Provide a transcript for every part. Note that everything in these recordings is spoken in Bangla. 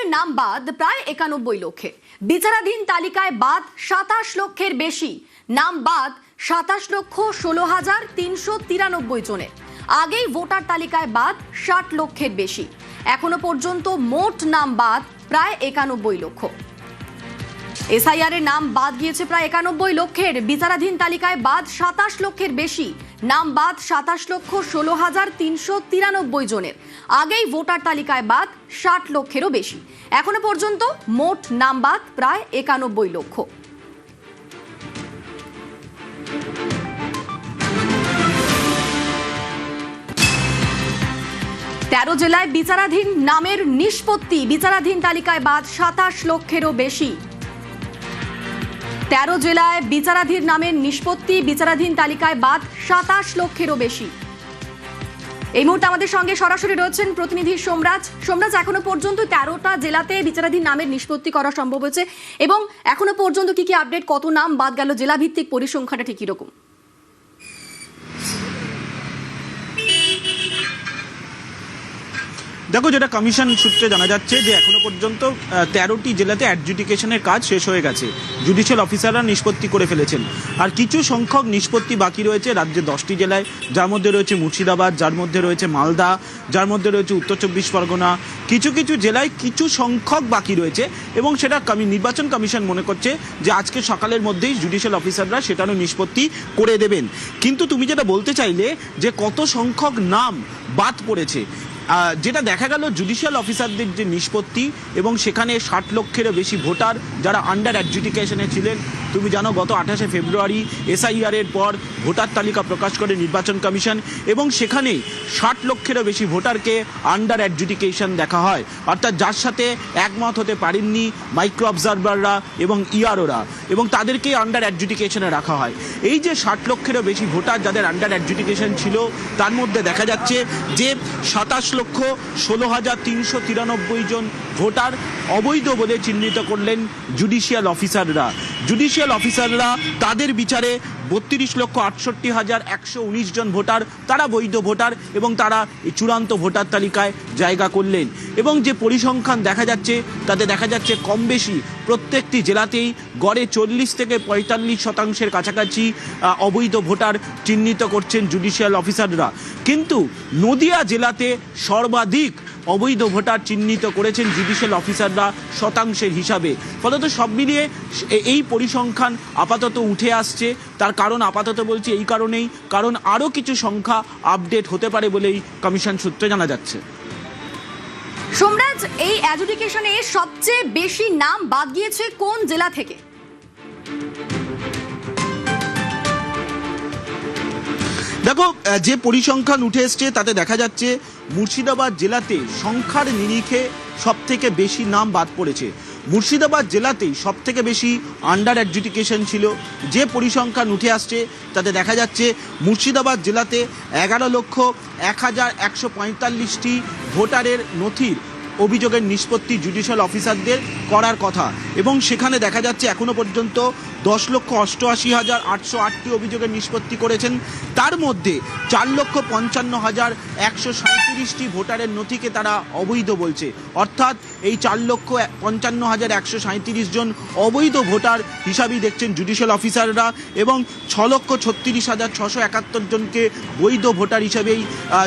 এসআইআর নাম বাদ প্রায় 91 লক্ষের, বিচারাধীন তালিকায় বাদ 27 লক্ষের বেশি, নাম বাদ 27 লক্ষ 16,393 জনের। আগেই ভোটার তালিকায় বাদ 60 লক্ষের বেশি। এখনো পর্যন্ত মোট নাম বাদ প্রায় 91 লক্ষ। এসআইআর এর নাম বাদ গিয়েছে প্রায় 91 লক্ষের, বিচারাধীন তালিকায় বাদ 27 লক্ষের বেশি, নাম বাদ 27 লক্ষ 16,393 জনের। আগেই ভোটার তালিকায় বাদ 60 লক্ষেরও বেশি। এখনো পর্যন্ত মোট নাম বাদ প্রায় 91 লক্ষ। তেরো জেলায় বিচারাধীন নামের নিষ্পত্তি, বিচারাধীন তালিকায় বাদ 27 লক্ষেরও বেশি। 13 জেলায় বিচারাধীন নামের নিষ্পত্তি, বিচারাধীন তালিকায় বাদ 27 লক্ষেরও বেশি। এই মুহূর্তে আমাদের সঙ্গে সরাসরি রয়েছেন প্রতিনিধি সোমরাজ। সোমরাজ, এখনো পর্যন্ত 13টা জেলাতে বিচারাধীন নামের নিষ্পত্তি করা সম্ভব হয়েছে এবং এখনো পর্যন্ত কি কি আপডেট, কত নাম বাদ গেল, জেলা ভিত্তিক পরিসংখ্যানটা ঠিক কিরকম? দেখো, যেটা কমিশন সূত্রে জানা যাচ্ছে যে এখনো পর্যন্ত 13টি জেলাতে অ্যাডজুডিকেশনের কাজ শেষ হয়ে গেছে, জুডিশিয়াল অফিসাররা নিষ্পত্তি করে ফেলেছেন। আর কিছু সংখ্যক নিষ্পত্তি বাকি রয়েছে রাজ্যে 10টি জেলায়, যার মধ্যে রয়েছে মুর্শিদাবাদ, যার মধ্যে রয়েছে মালদা, যার মধ্যে রয়েছে উত্তর 24 পরগনা। কিছু কিছু জেলায় কিছু সংখ্যক বাকি রয়েছে এবং সেটা নির্বাচন কমিশন মনে করছে যে আজকে সকালের মধ্যেই জুডিশিয়াল অফিসাররা সেটারও নিষ্পত্তি করে দেবেন। কিন্তু তুমি যেটা বলতে চাইলে যে কত সংখ্যক নাম বাদ পড়েছে, যেটা দেখা গেল জুডিশিয়াল অফিসারদের যে নিষ্পত্তি এবং সেখানে 60 লক্ষেরও বেশি ভোটার যারা আন্ডার অ্যাডজুডিকেশনে ছিলেন। তুমি জানো গত 28শে ফেব্রুয়ারি এসআইআর এর পর ভোটার তালিকা প্রকাশ করে নির্বাচন কমিশন এবং সেখানে 60 লক্ষেরও বেশি ভোটারকে আন্ডার অ্যাডজুডিকেশন দেখা হয়, অর্থাৎ যার সাথে একমত হতে পারেননি মাইক্রো অবজারভাররা এবং ইআরওরা, এবং তাদেরকেই আন্ডার অ্যাডজুডিকেশনে রাখা হয়। এই যে 60 লক্ষেরও বেশি ভোটার যাদের আন্ডার অ্যাডজুডিকেশন ছিল, তার মধ্যে দেখা যাচ্ছে যে 27 লক্ষ 16,393 জন ভোটার অবৈধ বলে চিহ্নিত করলেন জুডিশিয়াল অফিসাররা। জুডিশিয়াল অফিসাররা তাদের বিচারে 32 লক্ষ 68,119 জন ভোটার তারা বৈধ ভোটার এবং তারা এই চূড়ান্ত ভোটার তালিকায় জায়গা করলেন। এবং যে পরিসংখ্যান দেখা যাচ্ছে তাতে দেখা যাচ্ছে কম বেশি প্রত্যেকটি জেলাতেই গড়ে 40 থেকে 45% কাছাকাছি অবৈধ ভোটার চিহ্নিত করছেন জুডিশিয়াল অফিসাররা। কিন্তু নদিয়া জেলাতে সর্বাধিক অবৈধ ভোটার চিহ্নিত করেছেন জুডিশিয়াল অফিসাররা শতাংশের হিসাবে। ফলত সব মিলিয়ে এই পরিসংখ্যান আপাতত উঠে আসছে। তার কারণ আপাতত বলছি এই কারণেই, কারণ আরও কিছু সংখ্যা আপডেট হতে পারে বলেই কমিশন সূত্রে জানা যাচ্ছে। সোমরাজ, এই অ্যাডজুডিকেশনে সবচেয়ে বেশি নাম বাদ গিয়েছে কোন জেলা থেকে? দেখো, যে পরিসংখ্যান উঠে এসছে তাতে দেখা যাচ্ছে মুর্শিদাবাদ জেলাতে সংখ্যার নিরিখে সব থেকে বেশি নাম বাদ পড়েছে। মুর্শিদাবাদ জেলাতেই সব থেকে বেশি আন্ডার অ্যাডজুডিকেশন ছিল। যে পরিসংখ্যান উঠে আসছে তাতে দেখা যাচ্ছে মুর্শিদাবাদ জেলাতে 11,01,145টি ভোটারের নথির অভিযোগের নিষ্পত্তি জুডিশিয়াল অফিসারদের করার কথা এবং সেখানে দেখা যাচ্ছে এখনো পর্যন্ত 10,88,808টি অভিযোগের নিষ্পত্তি করেছেন। তার মধ্যে 4,55,137টি ভোটারের নথিকে তারা অবৈধ বলছে, অর্থাৎ এই 4,55,137 জন অবৈধ ভোটার হিসাবেই দেখছেন জুডিশিয়াল অফিসাররা এবং 6,36,671 জনকে বৈধ ভোটার হিসাবেই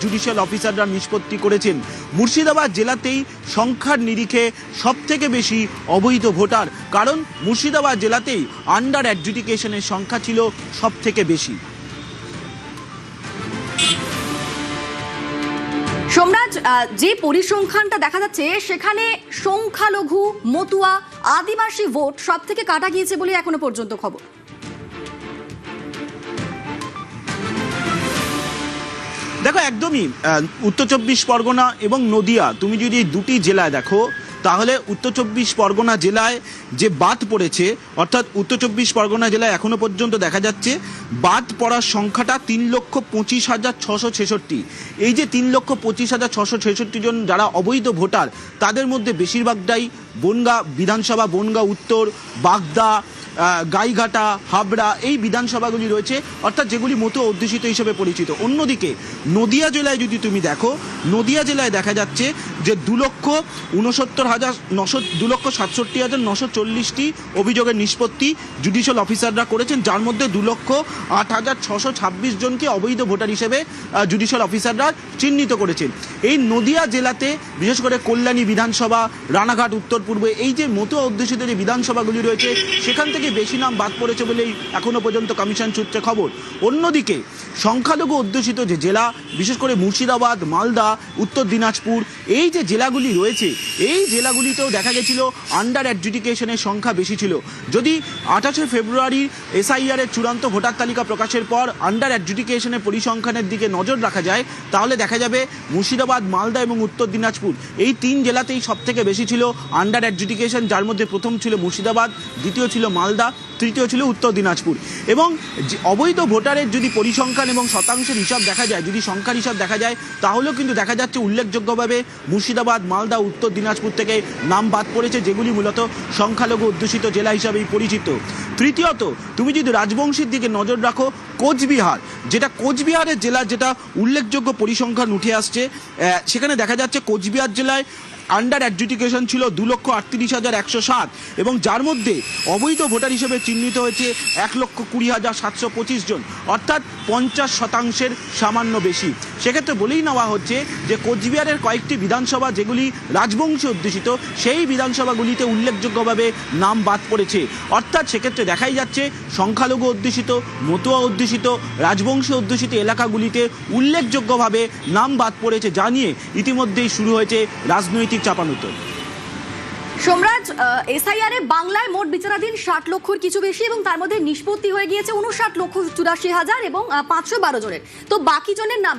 জুডিশিয়াল অফিসাররা নিষ্পত্তি করেছেন। মুর্শিদাবাদ জেলাতেই সংখ্যার নিরিখে সব থেকে বেশি অবৈধ ভোটার, কারণ মুর্শিদাবাদ জেলাতেই আন্ডার অ্যাডজুডিকেশনের সংখ্যা ছিল সব থেকে বেশি। সোমরাজ, যে পরিসংখ্যানটা দেখা যাচ্ছে সেখানে সংখ্যালঘু, মতুয়া, আদিবাসী ভোট সব থেকে কাটা গিয়েছে বলে এখনো পর্যন্ত খবর। দেখো, একদমই উত্তর 24 পরগনা এবং নদিয়া, তুমি যদি এই দুটি জেলায় দেখো তাহলে উত্তর 24 পরগনা জেলায় যে বাদ পড়েছে, অর্থাৎ উত্তর 24 পরগনা জেলায় এখনো পর্যন্ত দেখা যাচ্ছে বাদ পড়ার সংখ্যাটা 3,25,666। এই যে 3,25,666 জন যারা অবৈধ ভোটার, তাদের মধ্যে বেশিরভাগটাই বনগাঁ বিধানসভা, বনগাঁ উত্তর, বাগদা, গাইঘাটা, হাবড়া এই বিধানসভাগুলি রয়েছে, অর্থাৎ যেগুলি মতুয়া অধ্যুষিত হিসেবে পরিচিত। অন্যদিকে নদিয়া জেলায় যদি তুমি দেখো, নদিয়া জেলায় দেখা যাচ্ছে যে 2,67,940টি অভিযোগের নিষ্পত্তি জুডিশিয়াল অফিসাররা করেছেন, যার মধ্যে 2,08,626 জনকে অবৈধ ভোটার হিসেবে জুডিশিয়াল অফিসাররা চিহ্নিত করেছেন। এই নদিয়া জেলাতে বিশেষ করে কল্যাণী বিধানসভা, রানাঘাট উত্তর পূর্বে এই যে মতুয়া অধ্যুষিত যে বিধানসভাগুলি রয়েছে সেখান থেকে বেশি নাম বাদ পড়েছে বলেই এখনো পর্যন্ত কমিশন সূত্রে খবর। অন্যদিকে সংখ্যালঘু অধ্যুষিত যে জেলা, বিশেষ করে মুর্শিদাবাদ, মালদা, উত্তর দিনাজপুর এই যে জেলাগুলি রয়েছে এই জেলাগুলিতেও দেখা গেছিল আন্ডার অ্যাডজুডিকেশনের সংখ্যা বেশি ছিল। যদি 28 ফেব্রুয়ারি SIR এর চূড়ান্ত ভোটার তালিকা প্রকাশের পর আন্ডার অ্যাডজুডিকেশনের পরিসংখ্যানের দিকে নজর রাখা যায় তাহলে দেখা যাবে মুর্শিদাবাদ, মালদা এবং উত্তর দিনাজপুর এই 3 জেলাতেই সবথেকে বেশি ছিল আন্ডার অ্যাডজুডিকেশন, যার মধ্যে প্রথম ছিল মুর্শিদাবাদ, দ্বিতীয় ছিল মালদা, তৃতীয় ছিল উত্তর দিনাজপুর। এবং অবৈধ ভোটারের যদি পরিসংখ্যান এবং শতাংশের হিসাব দেখা যায়, যদি সংখ্যার হিসাব দেখা যায় তাহলেও কিন্তু দেখা যাচ্ছে উল্লেখযোগ্যভাবে মুর্শিদাবাদ, মালদা, উত্তর দিনাজপুর থেকে নাম বাদ পড়েছে, যেগুলি মূলত সংখ্যালঘু অধ্যুষিত জেলা হিসাবেই পরিচিত। তৃতীয়ত, তুমি যদি রাজবংশীর দিকে নজর রাখো, কোচবিহার, যেটা কোচবিহারের জেলা, যেটা উল্লেখযোগ্য পরিসংখ্যান উঠে আসছে, সেখানে দেখা যাচ্ছে কোচবিহার জেলায় আন্ডার অ্যাডজুডিকেশন ছিল 2,38,107 এবং যার মধ্যে অবৈধ ভোটার হিসেবে চিহ্নিত হয়েছে 1,20,725 জন, অর্থাৎ 50% সামান্য বেশি। সেক্ষেত্রে বলেই নেওয়া হচ্ছে যে কোচবিহারের কয়েকটি বিধানসভা যেগুলি রাজবংশী অধ্যুষিত সেই বিধানসভাগুলিতে উল্লেখযোগ্যভাবে নাম বাদ পড়েছে। অর্থাৎ সেক্ষেত্রে দেখাই যাচ্ছে সংখ্যালঘু অধ্যুষিত, মতুয়া অধ্যুষিত, রাজবংশী অধ্যুষিত এলাকাগুলিতে উল্লেখযোগ্যভাবে নাম বাদ পড়েছে, যা নিয়ে ইতিমধ্যেই শুরু হয়েছে রাজনৈতিক চাপানুতোর। সোমরাজ, SIR এ বাংলায় মোট বিচারাধীন 60 লক্ষর কিছু বেশি এবং তার মধ্যে নিষ্পত্তি হয়ে গিয়েছে 59,84,000 এবং 512 জনের। তো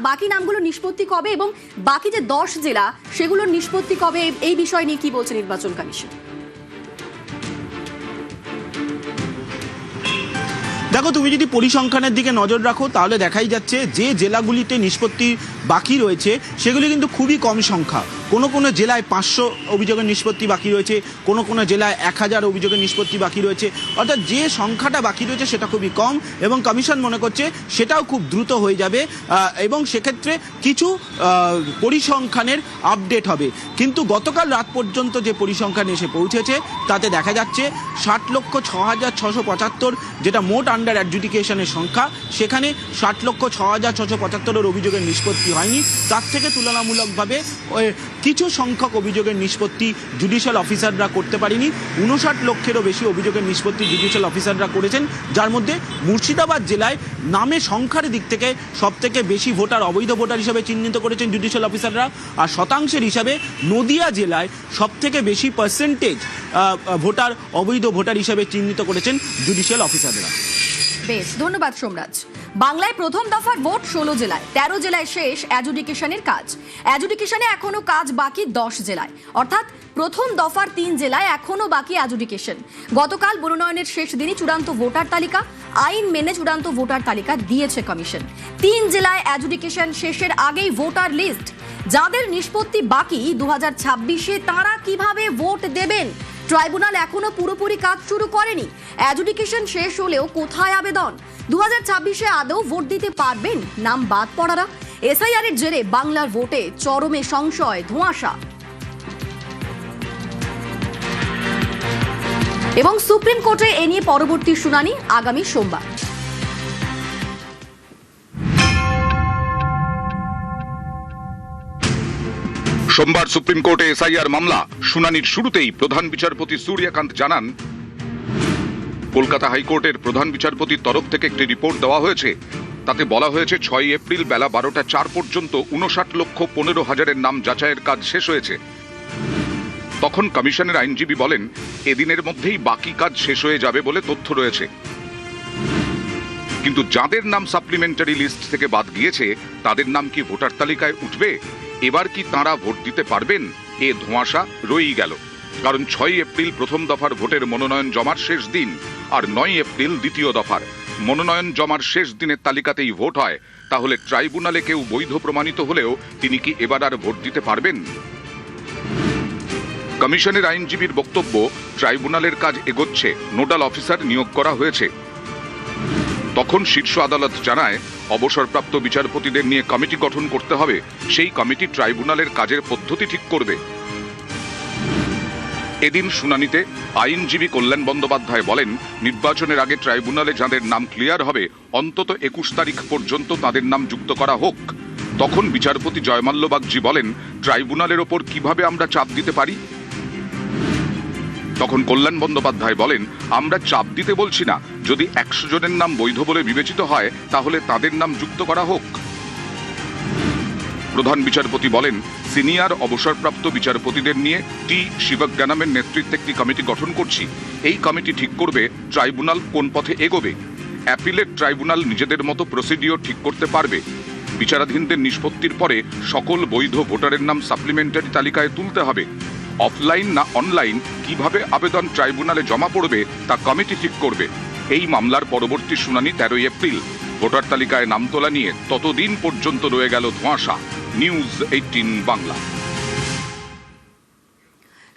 বাকি নামগুলো নিষ্পত্তি কবে এবং বাকি যে 10 জেলা সেগুলোর নিষ্পত্তি কবে, এই বিষয় নিয়ে কি বলছে নির্বাচন কমিশন? দেখো, তুমি যদি পরিসংখ্যানের দিকে নজর রাখো তাহলে দেখাই যাচ্ছে যে জেলাগুলিতে নিষ্পত্তি বাকি রয়েছে সেগুলি কিন্তু খুবই কম সংখ্যা। কোনো কোনো জেলায় 500 অভিযোগের নিষ্পত্তি বাকি রয়েছে, কোনো কোনো জেলায় 1000 অভিযোগের নিষ্পত্তি বাকি রয়েছে, অর্থাৎ যে সংখ্যাটা বাকি রয়েছে সেটা খুবই কম এবং কমিশন মনে করছে সেটাও খুব দ্রুত হয়ে যাবে এবং সেক্ষেত্রে কিছু পরিসংখ্যানের আপডেট হবে। কিন্তু গতকাল রাত পর্যন্ত যে পরিসংখ্যান এসে পৌঁছেছে তাতে দেখা যাচ্ছে 60,06,675 যেটা মোট আন্ডার অ্যাডজুডিকেশনের সংখ্যা, সেখানে 60,06,675 অভিযোগের নিষ্পত্তি হয়নি। তার থেকে তুলনামূলকভাবে কিছু সংখ্যক অভিযোগের নিষ্পত্তি জুডিশিয়াল অফিসাররা করতে পারেনি। 59 লক্ষেরও বেশি অভিযোগের নিষ্পত্তি জুডিশিয়াল অফিসাররা করেছেন, যার মধ্যে মুর্শিদাবাদ জেলায় নামে সংখ্যার দিক থেকে সবথেকে বেশি ভোটার অবৈধ ভোটার হিসেবে চিহ্নিত করেছেন জুডিশিয়াল অফিসাররা, আর শতাংশের হিসাবে নদিয়া জেলায় সবথেকে বেশি পার্সেন্টেজ ভোটার অবৈধ ভোটার হিসেবে চিহ্নিত করেছেন জুডিশিয়াল অফিসাররা। বেশ, ধন্যবাদ সোমরাজ। বাংলায় প্রথম দফার ভোট 16 জেলায়, 13 জেলায় শেষ অ্যাডজুডিকেশনের কাজ। অ্যাডজুডিকেশনে এখনো কাজ বাকি 10 জেলায়, অর্থাৎ প্রথম দফার 3 জেলায় এখনো বাকি অ্যাডজুডিকেশন। গতকাল মনোনয়নের শেষ দিনই চূড়ান্ত ভোটার তালিকা, আইন মেনে চূড়ান্ত ভোটার তালিকা দিয়েছে কমিশন। 3 জেলায় অ্যাডজুডিকেশন শেষের আগেই ভোটার লিস্ট। যাদের নিষ্পত্তি বাকি 2026-এ তারা কিভাবে ভোট দেবেন? ট্রাইব্যুনাল এখনো পুরোপুরি কাজ শুরু করেনি। অ্যাডজুডিকেশন শেষ হলেও কোথায় আবেদন? 2026-এ আদৌ ভোট দিতে পারবেন নাম বাদ পড়ারা? SIR এর জেরে বাংলার ভোটে চরমে সংশয়, ধোঁয়াশা। এবং সুপ্রিম কোর্টে এ নিয়ে পরবর্তী শুনানি আগামী সোমবার। সোমবার সুপ্রিম কোর্টে SIR মামলা শুনানির শুরুতেই প্রধান বিচারপতি সূর্যকান্ত জানান, কলকাতা হাইকোর্টের প্রধান বিচারপতির তরফ থেকে একটি রিপোর্ট দেওয়া হয়েছে। তাতে বলা হয়েছে 6 এপ্রিল বেলা 12টা 4 পর্যন্ত 59,15,000 নাম যাচাইয়ের কাজ শেষ হয়েছে। তখন কমিশনের আইনজীবী বলেন, এদিনের মধ্যেই বাকি কাজ শেষ হয়ে যাবে বলে তথ্য রয়েছে। কিন্তু যাদের নাম সাপ্লিমেন্টারি লিস্ট থেকে বাদ গিয়েছে তাদের নাম কি ভোটার তালিকায় উঠবে? এবার কি তাঁরা ভোট দিতে পারবেন? এ ধোঁয়াশা রয়েই গেল। কারণ 6 এপ্রিল প্রথম দফার ভোটের মনোনয়ন জমার শেষ দিন, আর 9 এপ্রিল দ্বিতীয় দফার। মনোনয়ন জমার শেষ দিনের তালিকাতেই ভোট হয়, তাহলে ট্রাইব্যুনালে কেউ বৈধ প্রমাণিত হলেও তিনি কি এবার আর ভোট দিতে পারবেন? কমিশনের আইনজীবীর বক্তব্য, ট্রাইব্যুনালের কাজ এগোচ্ছে, নোডাল অফিসার নিয়োগ করা হয়েছে। তখন শীর্ষ আদালত জানায় অবসরপ্রাপ্ত বিচারপতিদের নিয়ে কমিটি গঠন করতে হবে, সেই কমিটি ট্রাইব্যুনালের কাজের পদ্ধতি ঠিক করবে। এদিন শুনানিতে আইনজীবী কল্যাণ বন্দ্যোপাধ্যায় বলেন, নির্বাচনের আগে ট্রাইব্যুনালে যাদের নাম ক্লিয়ার হবে অন্তত 21 তারিখ পর্যন্ত তাদের নাম যুক্ত করা হোক। তখন বিচারপতি জয়মাল্য বাগচি বলেন, ট্রাইব্যুনালের ওপর কিভাবে আমরা চাপ দিতে পারি? তখন কল্যাণ বন্দ্যোপাধ্যায় বলেন, আমরা চাপ দিতে বলছি না, যদি 100 জনের নাম বৈধ বলে বিবেচিত হয় তাহলে তাদের নাম যুক্ত করা হোক। প্রধান বিচারপতি বলেন, সিনিয়র অবসরপ্রাপ্ত বিচারপতিদের নিয়ে টি শিবজ্ঞানামের নেতৃত্বে একটি কমিটি গঠন করছি। এই কমিটি ঠিক করবে ট্রাইব্যুনাল কোন পথে এগোবে। অ্যাপিলেট ট্রাইব্যুনাল নিজেদের মতো প্রসিডিওর ঠিক করতে পারবে। বিচারাধীনদের নিষ্পত্তির পরে সকল বৈধ ভোটারের নাম সাপ্লিমেন্টারি তালিকায় তুলতে হবে। অফলাইন না অনলাইন কিভাবে আবেদন ট্রাইব্যুনালে জমা পড়বে তা কমিটি ঠিক করবে। এই মামলার পরবর্তী শুনানি 13 এপ্রিল। ভোটার তালিকায় নাম তোলা নিয়ে ততদিন পর্যন্ত রয়ে গেল ধোঁয়াশা। নিউজ 18 বাংলা।